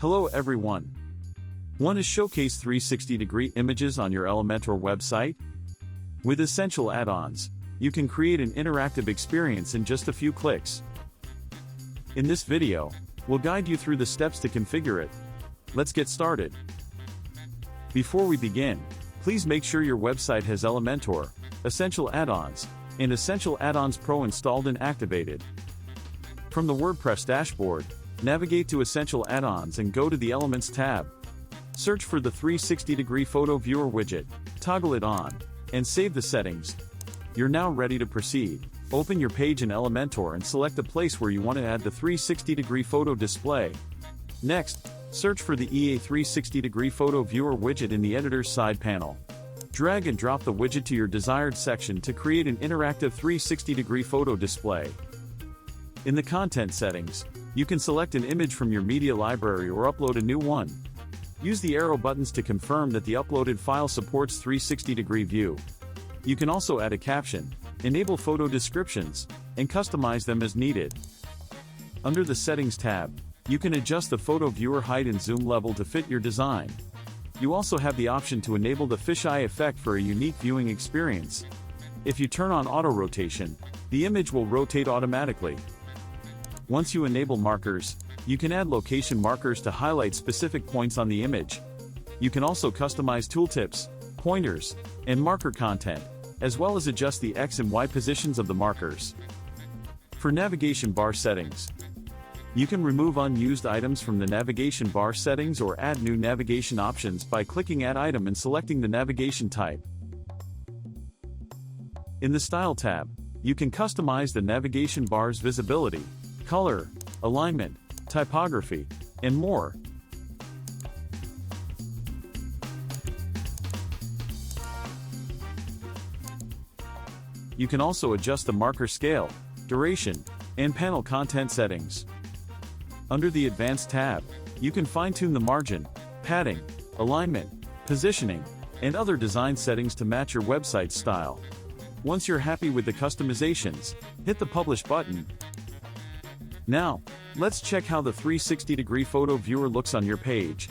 Hello everyone. Want to showcase 360-degree images on your Elementor website? With essential add-ons, you can create an interactive experience in just a few clicks. In this video, we'll guide you through the steps to configure it. Let's get started. Before we begin, please make sure your website has Elementor, Essential Add-ons, and Essential Add-ons Pro installed and activated. From the WordPress dashboard, navigate to Essential Add-ons and go to the Elements tab. Search for the 360-degree photo viewer widget, toggle it on, and save the settings. You're now ready to proceed. Open your page in Elementor and select the place where you want to add the 360-degree photo display. Next, search for the EA 360-degree photo viewer widget in the editor's side panel. Drag and drop the widget to your desired section to create an interactive 360-degree photo display. In the content settings, you can select an image from your media library or upload a new one. Use the arrow buttons to confirm that the uploaded file supports 360-degree view. You can also add a caption, enable photo descriptions, and customize them as needed. Under the Settings tab, you can adjust the photo viewer height and zoom level to fit your design. You also have the option to enable the fisheye effect for a unique viewing experience. If you turn on auto rotation, the image will rotate automatically. Once you enable markers, you can add location markers to highlight specific points on the image. You can also customize tooltips, pointers, and marker content, as well as adjust the X and Y positions of the markers. For navigation bar settings, you can remove unused items from the navigation bar settings or add new navigation options by clicking Add Item and selecting the navigation type. In the Style tab, you can customize the navigation bar's visibility, color, alignment, typography, and more. You can also adjust the marker scale, duration, and panel content settings. Under the Advanced tab, you can fine-tune the margin, padding, alignment, positioning, and other design settings to match your website's style. Once you're happy with the customizations, hit the Publish button. Now, let's check how the 360-degree photo viewer looks on your page.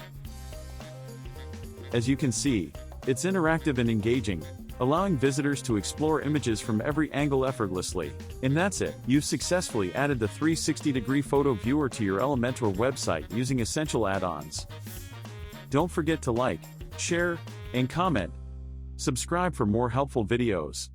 As you can see, it's interactive and engaging, allowing visitors to explore images from every angle effortlessly. And that's it. You've successfully added the 360-degree photo viewer to your Elementor website using essential add-ons. Don't forget to like, share, and comment. Subscribe for more helpful videos.